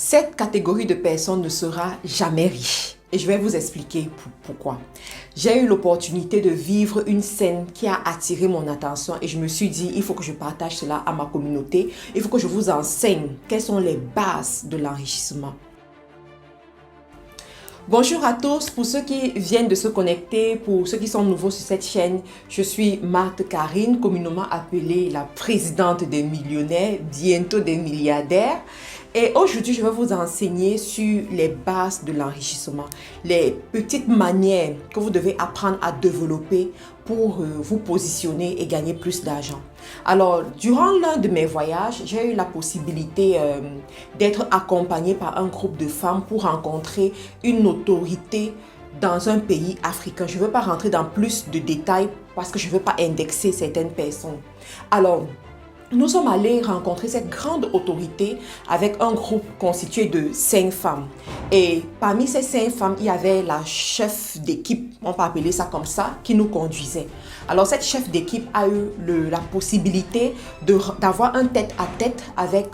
Cette catégorie de personnes ne sera jamais riche. Et je vais vous expliquer pourquoi. J'ai eu l'opportunité de vivre une scène qui a attiré mon attention et je me suis dit, il faut que je partage cela à ma communauté. Il faut que je vous enseigne quelles sont les bases de l'enrichissement. Bonjour à tous, pour ceux qui viennent de se connecter, pour ceux qui sont nouveaux sur cette chaîne, je suis Marthe Karine, communément appelée la présidente des millionnaires, bientôt des milliardaires. Et aujourd'hui, je vais vous enseigner sur les bases de l'enrichissement, les petites manières que vous devez apprendre à développer pour vous positionner et gagner plus d'argent. Alors, durant l'un de mes voyages, j'ai eu la possibilité d'être accompagnée par un groupe de femmes pour rencontrer une autorité dans un pays africain. Je ne veux pas rentrer dans plus de détails parce que je ne veux pas indexer certaines personnes. Alors, nous sommes allés rencontrer cette grande autorité avec un groupe constitué de 5 femmes. Et parmi ces 5 femmes, il y avait la chef d'équipe, on peut appeler ça comme ça, qui nous conduisait. Alors cette chef d'équipe a eu la possibilité d'avoir un tête-à-tête avec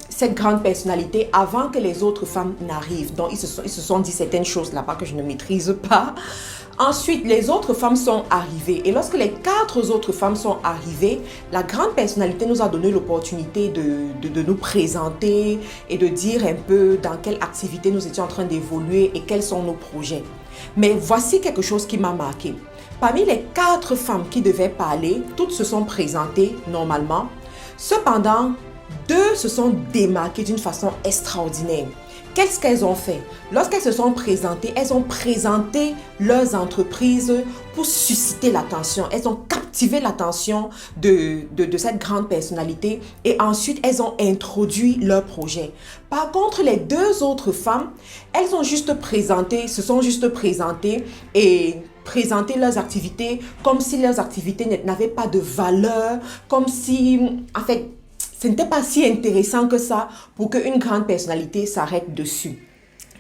cette grande personnalité avant que les autres femmes n'arrivent. Donc ils se sont dit certaines choses là-bas que je ne maîtrise pas. Ensuite, les autres femmes sont arrivées. Et lorsque les 4 autres femmes sont arrivées, la grande personnalité nous a donné l'opportunité de nous présenter et de dire un peu dans quelle activité nous étions en train d'évoluer et quels sont nos projets. Mais voici quelque chose qui m'a marqué. Parmi les 4 femmes qui devaient parler, toutes se sont présentées normalement. Cependant, 2 se sont démarquées d'une façon extraordinaire. Qu'est-ce qu'elles ont fait? Lorsqu'elles se sont présentées, elles ont présenté leurs entreprises pour susciter l'attention. Elles ont captivé l'attention de cette grande personnalité et ensuite elles ont introduit leur projet. Par contre, les 2 autres femmes, elles ont juste présenté, se sont juste présentées et présenter leurs activités comme si leurs activités n'avaient pas de valeur, comme si, en fait, ce n'était pas si intéressant que ça pour qu'une grande personnalité s'arrête dessus.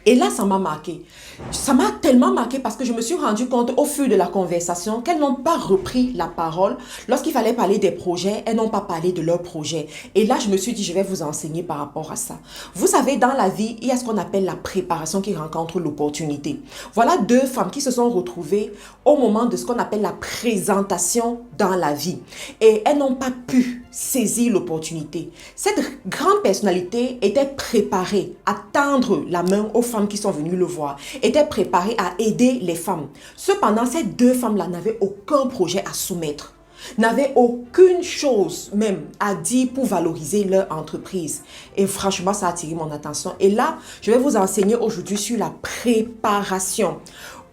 Et là, ça m'a marqué. Ça m'a tellement marqué parce que je me suis rendu compte au fil de la conversation qu'elles n'ont pas repris la parole. Lorsqu'il fallait parler des projets, elles n'ont pas parlé de leurs projets. Et là, je me suis dit, je vais vous enseigner par rapport à ça. Vous savez, dans la vie, il y a ce qu'on appelle la préparation qui rencontre l'opportunité. Voilà 2 femmes qui se sont retrouvées au moment de ce qu'on appelle la présentation dans la vie. Et elles n'ont pas pu saisir l'opportunité. Cette grande personnalité était préparée à tendre la main aux femmes qui sont venues le voir, était préparée à aider les femmes. Cependant, ces 2 femmes-là n'avaient aucun projet à soumettre, n'avaient aucune chose même à dire pour valoriser leur entreprise. Et franchement, ça a attiré mon attention. Et là, je vais vous enseigner aujourd'hui sur la préparation.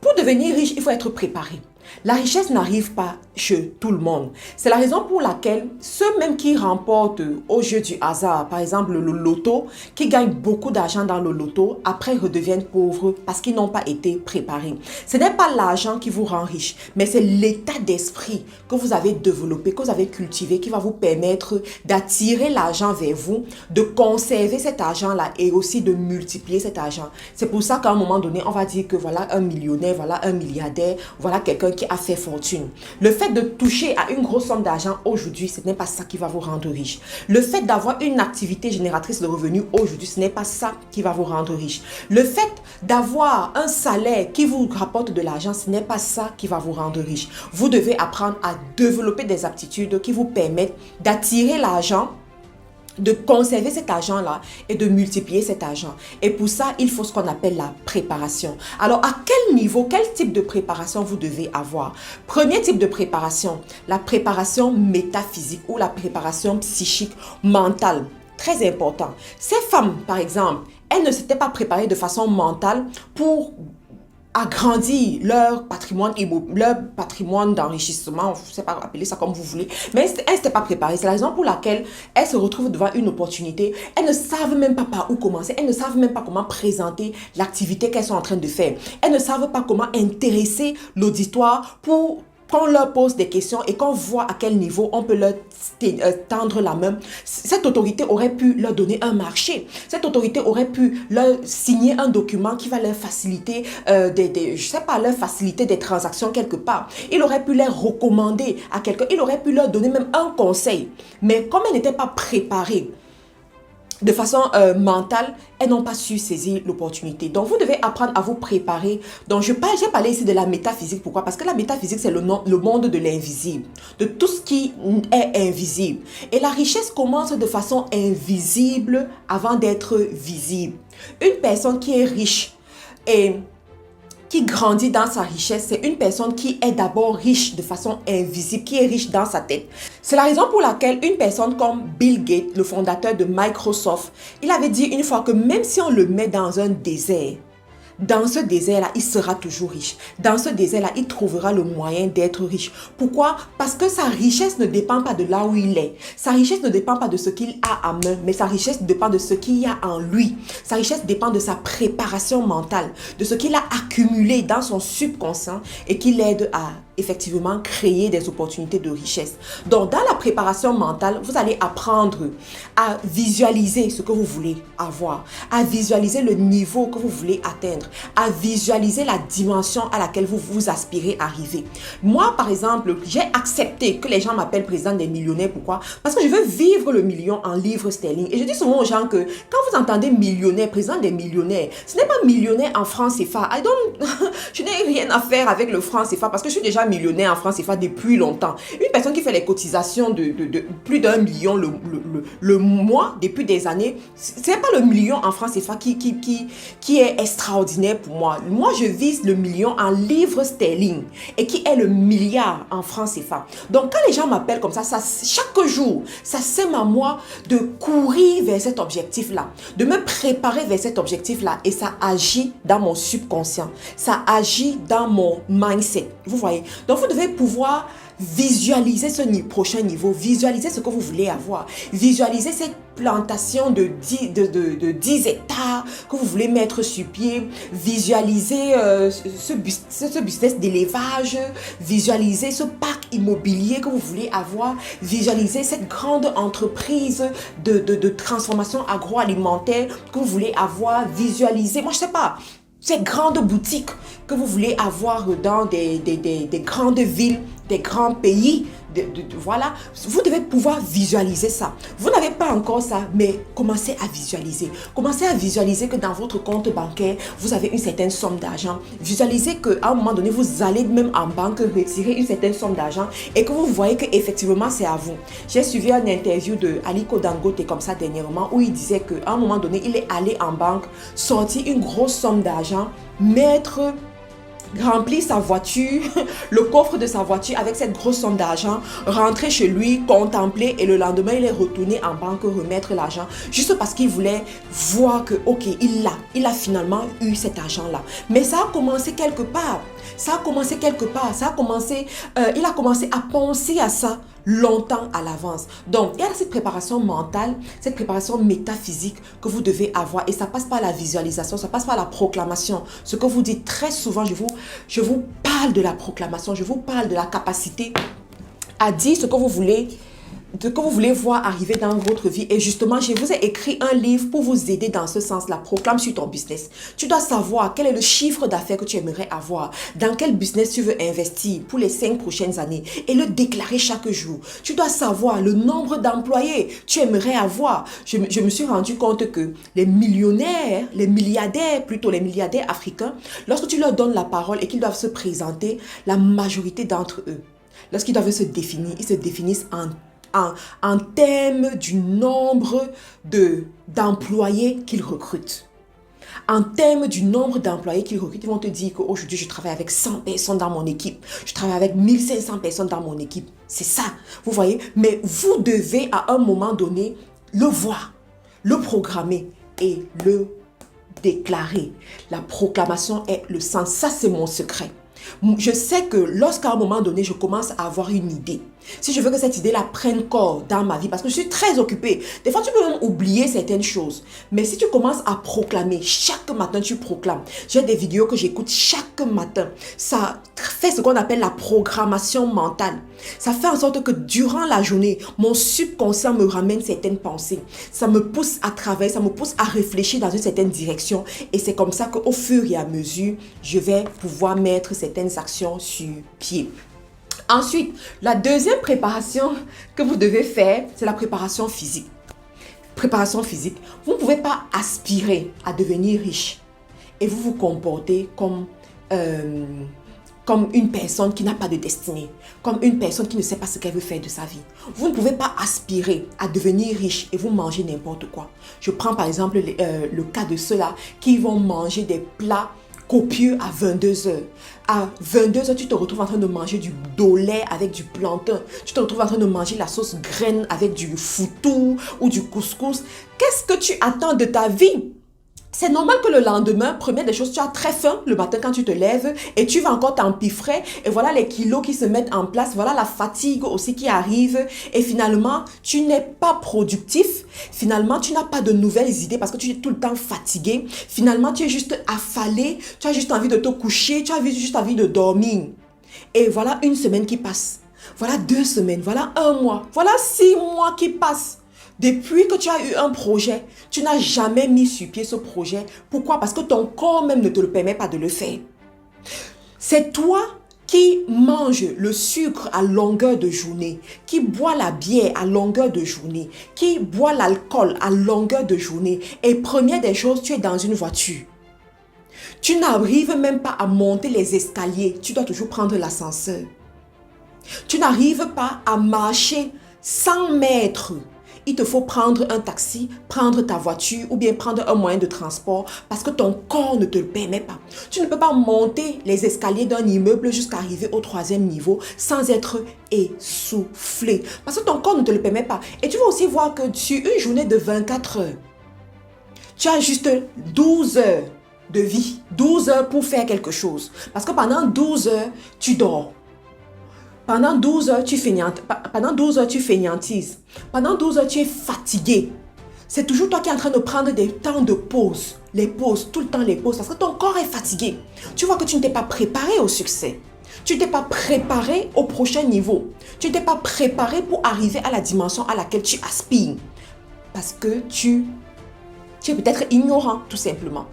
Pour devenir riche, il faut être préparé. La richesse n'arrive pas chez tout le monde. C'est la raison pour laquelle ceux même qui remportent au jeu du hasard, par exemple le loto, qui gagnent beaucoup d'argent dans le loto, après redeviennent pauvres parce qu'ils n'ont pas été préparés. Ce n'est pas l'argent qui vous rend riche, mais c'est l'état d'esprit que vous avez développé, que vous avez cultivé, qui va vous permettre d'attirer l'argent vers vous, de conserver cet argent-là et aussi de multiplier cet argent. C'est pour ça qu'à un moment donné, on va dire que voilà un millionnaire, voilà un milliardaire, voilà quelqu'un qui a fait fortune. Le fait de toucher à une grosse somme d'argent aujourd'hui, ce n'est pas ça qui va vous rendre riche. Le fait d'avoir une activité génératrice de revenus aujourd'hui, ce n'est pas ça qui va vous rendre riche. Le fait d'avoir un salaire qui vous rapporte de l'argent, ce n'est pas ça qui va vous rendre riche. Vous devez apprendre à développer des aptitudes qui vous permettent d'attirer l'argent, de conserver cet argent-là et de multiplier cet argent. Et pour ça, il faut ce qu'on appelle la préparation. Alors, à quel niveau, quel type de préparation vous devez avoir? Premier type de préparation, la préparation métaphysique ou la préparation psychique, mentale. Très important. Ces femmes, par exemple, elles ne s'étaient pas préparées de façon mentale pour agrandir leur patrimoine d'enrichissement, je ne sais pas appeler ça comme vous voulez, mais elles n'étaient pas préparées. C'est la raison pour laquelle elles se retrouvent devant une opportunité. Elles ne savent même pas par où commencer. Elles ne savent même pas comment présenter l'activité qu'elles sont en train de faire. Elles ne savent pas comment intéresser l'auditoire pour qu'on leur pose des questions et qu'on voit à quel niveau on peut leur tendre la main. Cette autorité aurait pu leur donner un marché. Cette autorité aurait pu leur signer un document qui va leur faciliter, leur faciliter des transactions quelque part. Il aurait pu les recommander à quelqu'un. Il aurait pu leur donner même un conseil. Mais comme elle n'était pas préparée, de façon mentale, elles n'ont pas su saisir l'opportunité. Donc, vous devez apprendre à vous préparer. Donc, j'ai parlé ici de la métaphysique. Pourquoi? Parce que la métaphysique, c'est le monde de l'invisible, de tout ce qui est invisible. Et la richesse commence de façon invisible avant d'être visible. Une personne qui est riche et qui grandit dans sa richesse, c'est une personne qui est d'abord riche de façon invisible, qui est riche dans sa tête. C'est la raison pour laquelle une personne comme Bill Gates, le fondateur de Microsoft, il avait dit une fois que même si on le met dans un désert, dans ce désert-là, il sera toujours riche. Dans ce désert-là, il trouvera le moyen d'être riche. Pourquoi? Parce que sa richesse ne dépend pas de là où il est. Sa richesse ne dépend pas de ce qu'il a à main, mais sa richesse dépend de ce qu'il y a en lui. Sa richesse dépend de sa préparation mentale, de ce qu'il a accumulé dans son subconscient et qui l'aide à effectivement créer des opportunités de richesse. Donc, dans la préparation mentale, vous allez apprendre à visualiser ce que vous voulez avoir, à visualiser le niveau que vous voulez atteindre, à visualiser la dimension à laquelle vous aspirez arriver. Moi, par exemple, j'ai accepté que les gens m'appellent président des millionnaires. Pourquoi? Parce que je veux vivre le million en livres sterling. Et je dis souvent aux gens que quand vous entendez millionnaire, président des millionnaires, ce n'est pas millionnaire en francs CFA. Je n'ai rien à faire avec le franc CFA parce que je suis déjà millionnaire en France CFA depuis longtemps. Une personne qui fait les cotisations de plus d'1 million le mois depuis des années, ce n'est pas le million en France CFA qui est extraordinaire pour moi. Moi, je vise le million en livres sterling et qui est le milliard en France CFA. Donc, quand les gens m'appellent comme ça, chaque jour, ça sème à moi de courir vers cet objectif-là, de me préparer vers cet objectif-là et ça agit dans mon subconscient, ça agit dans mon mindset. Vous voyez? Donc, vous devez pouvoir visualiser ce prochain niveau, visualiser ce que vous voulez avoir, visualiser cette plantation de 10 hectares que vous voulez mettre sur pied, visualiser ce business d'élevage, visualiser ce parc immobilier que vous voulez avoir, visualiser cette grande entreprise de transformation agroalimentaire que vous voulez avoir, visualiser, moi je sais pas, ces grandes boutiques que vous voulez avoir dans des grandes villes, des grands pays, voilà, vous devez pouvoir visualiser ça. Vous n'avez pas encore ça, mais commencez à visualiser. Commencez à visualiser que dans votre compte bancaire, vous avez une certaine somme d'argent. Visualisez qu'à un moment donné, vous allez même en banque retirer une certaine somme d'argent et que vous voyez qu'effectivement, c'est à vous. J'ai suivi une interview de Aliko Dangote comme ça dernièrement où il disait qu'à un moment donné, il est allé en banque, sortir une grosse somme d'argent, remplir sa voiture, le coffre de sa voiture avec cette grosse somme d'argent, rentrer chez lui, contempler et le lendemain il est retourné en banque remettre l'argent juste parce qu'il voulait voir que ok, il a finalement eu cet argent là. Mais ça a commencé quelque part. Il a commencé à penser à ça longtemps à l'avance. Donc, il y a cette préparation mentale, cette préparation métaphysique que vous devez avoir et ça passe par la visualisation, ça passe par la proclamation. Ce que vous dites très souvent, je vous parle de la proclamation, je vous parle de la capacité à dire ce que vous voulez voir arriver dans votre vie. Et justement, je vous ai écrit un livre pour vous aider dans ce sens-là. Proclame sur ton business. Tu dois savoir quel est le chiffre d'affaires que tu aimerais avoir, dans quel business tu veux investir pour les 5 prochaines années et le déclarer chaque jour. Tu dois savoir le nombre d'employés que tu aimerais avoir. Je me suis rendu compte que les milliardaires africains, lorsque tu leur donnes la parole et qu'ils doivent se présenter, la majorité d'entre eux, lorsqu'ils doivent se définir, ils se définissent en termes du nombre d'employés qu'ils recrutent. En termes du nombre d'employés qu'ils recrutent, ils vont te dire qu'aujourd'hui, je travaille avec 100 personnes dans mon équipe. Je travaille avec 1500 personnes dans mon équipe. C'est ça, vous voyez. Mais vous devez à un moment donné le voir, le programmer et le déclarer. La proclamation est le sens. Ça, c'est mon secret. Je sais que lorsqu'à un moment donné, je commence à avoir une idée, si je veux que cette idée-là prenne corps dans ma vie, parce que je suis très occupée, des fois tu peux même oublier certaines choses, mais si tu commences à proclamer, chaque matin tu proclames, j'ai des vidéos que j'écoute chaque matin, ça fait ce qu'on appelle la programmation mentale. Ça fait en sorte que durant la journée, mon subconscient me ramène certaines pensées, ça me pousse à travailler, ça me pousse à réfléchir dans une certaine direction et c'est comme ça qu'au fur et à mesure, je vais pouvoir mettre certaines actions sur pied. Ensuite, la deuxième préparation que vous devez faire, c'est la préparation physique. préparation physique, vous ne pouvez pas aspirer à devenir riche et vous vous comportez comme une personne qui n'a pas de destinée, comme une personne qui ne sait pas ce qu'elle veut faire de sa vie. Vous ne pouvez pas aspirer à devenir riche et vous mangez n'importe quoi. Je prends par exemple le cas de ceux-là qui vont manger des plats copieux à 22 heures. À 22 heures, tu te retrouves en train de manger du dolé avec du plantain. Tu te retrouves en train de manger la sauce graine avec du foutou ou du couscous. Qu'est-ce que tu attends de ta vie? C'est normal que le lendemain, première des choses, tu as très faim le matin quand tu te lèves et tu vas encore t'empiffrer et voilà les kilos qui se mettent en place, voilà la fatigue aussi qui arrive et finalement, tu n'es pas productif, finalement, tu n'as pas de nouvelles idées parce que tu es tout le temps fatigué, finalement, tu es juste affalé, tu as juste envie de te coucher, tu as juste envie de dormir. Et voilà une semaine qui passe, voilà 2 semaines, voilà 1 mois, voilà 6 mois qui passent. Depuis que tu as eu un projet, tu n'as jamais mis sur pied ce projet. Pourquoi? Parce que ton corps même ne te le permet pas de le faire. C'est toi qui mange le sucre à longueur de journée, qui boit la bière à longueur de journée, qui boit l'alcool à longueur de journée. Et première des choses, tu es dans une voiture. Tu n'arrives même pas à monter les escaliers. Tu dois toujours prendre l'ascenseur. Tu n'arrives pas à marcher 100 mètres. Il te faut prendre un taxi, prendre ta voiture ou bien prendre un moyen de transport parce que ton corps ne te le permet pas. Tu ne peux pas monter les escaliers d'un immeuble jusqu'à arriver au 3e niveau sans être essoufflé parce que ton corps ne te le permet pas. Et tu vas aussi voir que sur une journée de 24 heures, tu as juste 12 heures de vie, 12 heures pour faire quelque chose. Parce que pendant 12 heures, tu dors. Pendant 12 heures, tu fainéantises. Pendant 12 heures, tu es fatigué. C'est toujours toi qui es en train de prendre des temps de pause. Les pauses, tout le temps les pauses, parce que ton corps est fatigué. Tu vois que tu ne t'es pas préparé au succès. Tu ne t'es pas préparé au prochain niveau. Tu ne t'es pas préparé pour arriver à la dimension à laquelle tu aspires. Parce que tu es peut-être ignorant, tout simplement.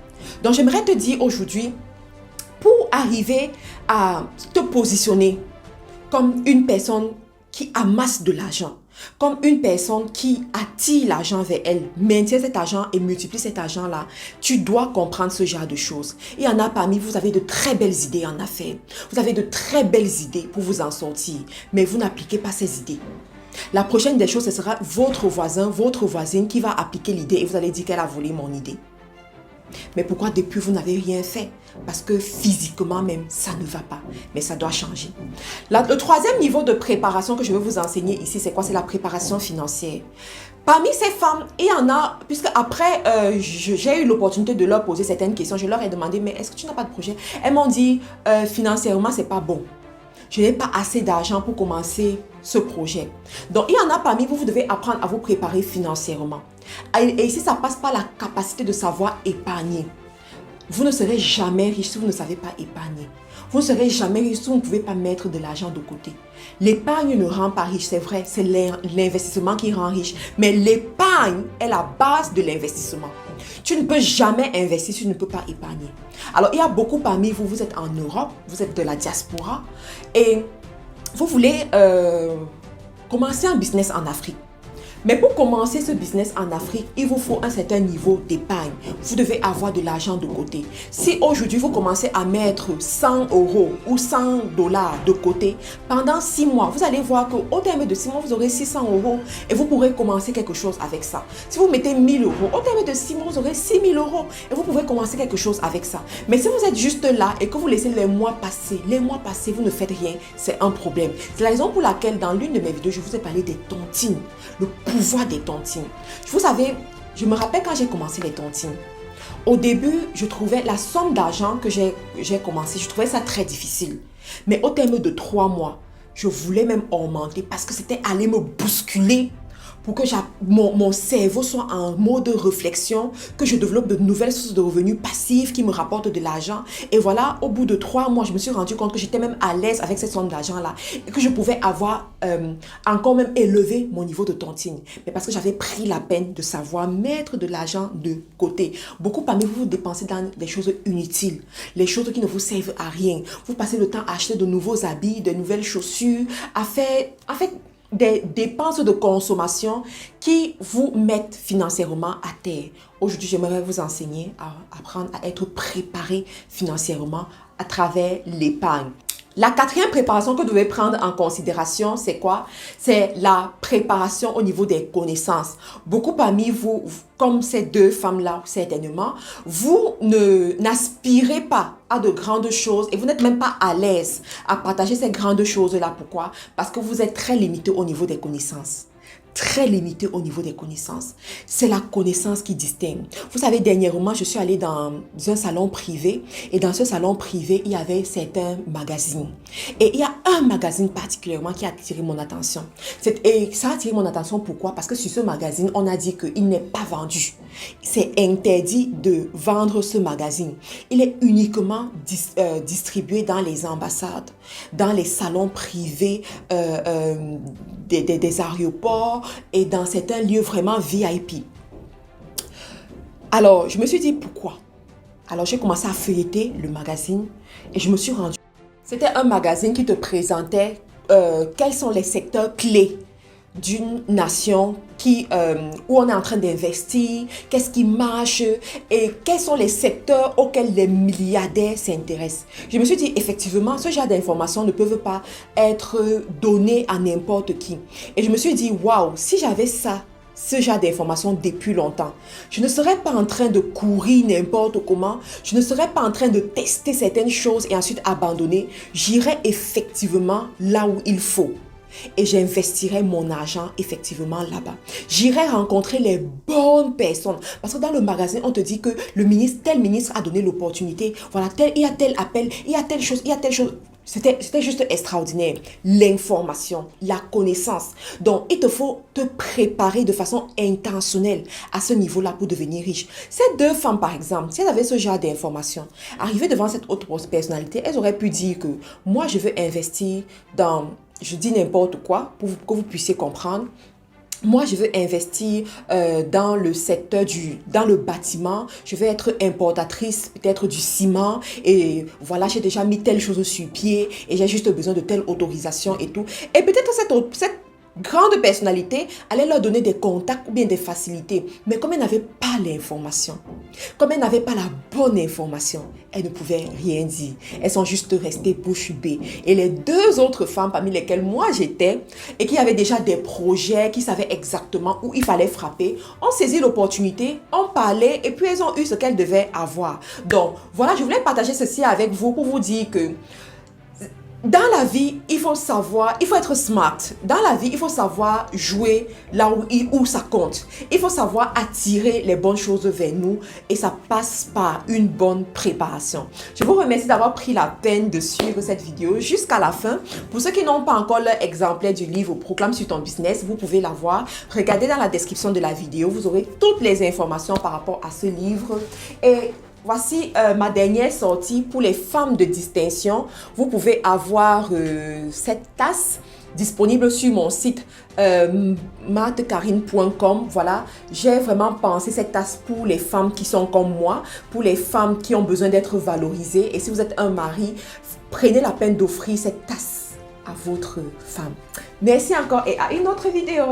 Donc, j'aimerais te dire aujourd'hui, pour arriver à te positionner comme une personne qui amasse de l'argent, comme une personne qui attire l'argent vers elle, maintient cet argent et multiplie cet argent-là, tu dois comprendre ce genre de choses. Il y en a parmi vous, vous avez de très belles idées en affaires. Vous avez de très belles idées pour vous en sortir, mais vous n'appliquez pas ces idées. La prochaine des choses, ce sera votre voisin, votre voisine qui va appliquer l'idée et vous allez dire qu'elle a volé mon idée. Mais pourquoi depuis vous n'avez rien fait? Parce que physiquement même, ça ne va pas. Mais ça doit changer. Le 3e niveau de préparation que je vais vous enseigner ici, c'est quoi? C'est la préparation financière. Parmi ces femmes, il y en a, puisque après, j'ai eu l'opportunité de leur poser certaines questions. Je leur ai demandé, mais est-ce que tu n'as pas de projet? Elles m'ont dit, financièrement, c'est pas bon. Je n'ai pas assez d'argent pour commencer ce projet. Donc, il y en a parmi vous, vous devez apprendre à vous préparer financièrement. Et ici, ça passe par la capacité de savoir épargner. Vous ne serez jamais riche si vous ne savez pas épargner. Vous ne serez jamais riche si vous ne pouvez pas mettre de l'argent de côté. L'épargne ne rend pas riche, c'est vrai, c'est l'investissement qui rend riche. Mais l'épargne est la base de l'investissement. Tu ne peux jamais investir si tu ne peux pas épargner. Alors, il y a beaucoup parmi vous, vous êtes en Europe, vous êtes de la diaspora et vous voulez commencer un business en Afrique. Mais pour commencer ce business en Afrique, il vous faut un certain niveau d'épargne. Vous devez avoir de l'argent de côté. Si aujourd'hui vous commencez à mettre 100 € ou 100 $ de côté, pendant 6 mois, vous allez voir qu'au terme de 6 mois, vous aurez 600 € et vous pourrez commencer quelque chose avec ça. Si vous mettez 1000 €, au terme de 6 mois, vous aurez 6000 € et vous pouvez commencer quelque chose avec ça. Mais si vous êtes juste là et que vous laissez les mois passer, vous ne faites rien, c'est un problème. C'est la raison pour laquelle dans l'une de mes vidéos, je vous ai parlé des tontines. Le pouvoir des tontines. Vous savez, je me rappelle quand j'ai commencé les tontines. Au début, je trouvais la somme d'argent que j'ai commencé, je trouvais ça très difficile. Mais au terme de 3 mois, je voulais même augmenter parce que c'était aller me bousculer pour que mon cerveau soit en mode réflexion, que je développe de nouvelles sources de revenus passifs qui me rapportent de l'argent. Et voilà, au bout de 3 mois, je me suis rendu compte que j'étais même à l'aise avec cette somme d'argent-là et que je pouvais avoir encore même élevé mon niveau de tontine. Mais parce que j'avais pris la peine de savoir mettre de l'argent de côté. Beaucoup parmi vous, vous dépensez dans des choses inutiles, les choses qui ne vous servent à rien. Vous passez le temps à acheter de nouveaux habits, de nouvelles chaussures, à faire... En fait, des dépenses de consommation qui vous mettent financièrement à terre. Aujourd'hui, j'aimerais vous enseigner à apprendre à être préparé financièrement à travers l'épargne. La quatrième préparation que vous devez prendre en considération, c'est quoi? C'est la préparation au niveau des connaissances. Beaucoup parmi vous, comme ces deux femmes-là, certainement, vous n'aspirez pas à de grandes choses et vous n'êtes même pas à l'aise à partager ces grandes choses-là. Pourquoi? Parce que vous êtes très limité au niveau des connaissances. Très limité au niveau des connaissances. C'est la connaissance qui distingue. Vous savez, dernièrement, je suis allée dans un salon privé et dans ce salon privé, il y avait certains magazines. Et il y a un magazine particulièrement qui a attiré mon attention. Et ça a attiré mon attention pourquoi? Parce que sur ce magazine, on a dit qu'il n'est pas vendu. C'est interdit de vendre ce magazine. Il est uniquement distribué dans les ambassades, dans les salons privés des aéroports et dans certains lieux vraiment VIP. Alors, je me suis dit pourquoi? Alors, j'ai commencé à feuilleter le magazine et je me suis rendu. C'était un magazine qui te présentait quels sont les secteurs clés d'une nation où on est en train d'investir, qu'est-ce qui marche et quels sont les secteurs auxquels les milliardaires s'intéressent. Je me suis dit, effectivement, ce genre d'informations ne peuvent pas être données à n'importe qui. Et je me suis dit, waouh, si j'avais ce genre d'informations depuis longtemps, je ne serais pas en train de courir n'importe comment, je ne serais pas en train de tester certaines choses et ensuite abandonner. J'irais effectivement là où il faut. Et j'investirai mon argent effectivement là-bas. J'irai rencontrer les bonnes personnes. Parce que dans le magazine, on te dit que tel ministre a donné l'opportunité. Voilà, il y a tel appel, il y a telle chose, il y a telle chose. C'était juste extraordinaire. L'information, la connaissance. Donc, il te faut te préparer de façon intentionnelle à ce niveau-là pour devenir riche. Ces deux femmes, par exemple, si elles avaient ce genre d'informations, arrivées devant cette autre personnalité, elles auraient pu dire que moi, je veux investir dans... Je dis n'importe quoi pour que vous puissiez comprendre. Moi, je veux investir dans le secteur dans le bâtiment. Je vais être importatrice peut-être du ciment. Et voilà, j'ai déjà mis telle chose sur pied et j'ai juste besoin de telle autorisation et tout. Et peut-être cette grande personnalité allait leur donner des contacts ou bien des facilités. Mais comme elle n'avait pas l'information, comme elle n'avait pas la bonne information, elles ne pouvaient rien dire. Elles sont juste restées bouche bée. Et les deux autres femmes parmi lesquelles moi j'étais et qui avaient déjà des projets, qui savaient exactement où il fallait frapper, ont saisi l'opportunité, ont parlé et puis elles ont eu ce qu'elles devaient avoir. Donc voilà, je voulais partager ceci avec vous pour vous dire que dans la vie, il faut être smart. Dans la vie, il faut savoir jouer là où ça compte. Il faut savoir attirer les bonnes choses vers nous et ça passe par une bonne préparation. Je vous remercie d'avoir pris la peine de suivre cette vidéo jusqu'à la fin. Pour ceux qui n'ont pas encore l'exemplaire du livre Proclame sur ton business, vous pouvez l'avoir. Regardez dans la description de la vidéo, vous aurez toutes les informations par rapport à ce livre. Et voici ma dernière sortie pour les femmes de distinction. Vous pouvez avoir cette tasse disponible sur mon site marthekarine.com. Voilà, j'ai vraiment pensé cette tasse pour les femmes qui sont comme moi, pour les femmes qui ont besoin d'être valorisées. Et si vous êtes un mari, prenez la peine d'offrir cette tasse à votre femme. Merci encore et à une autre vidéo.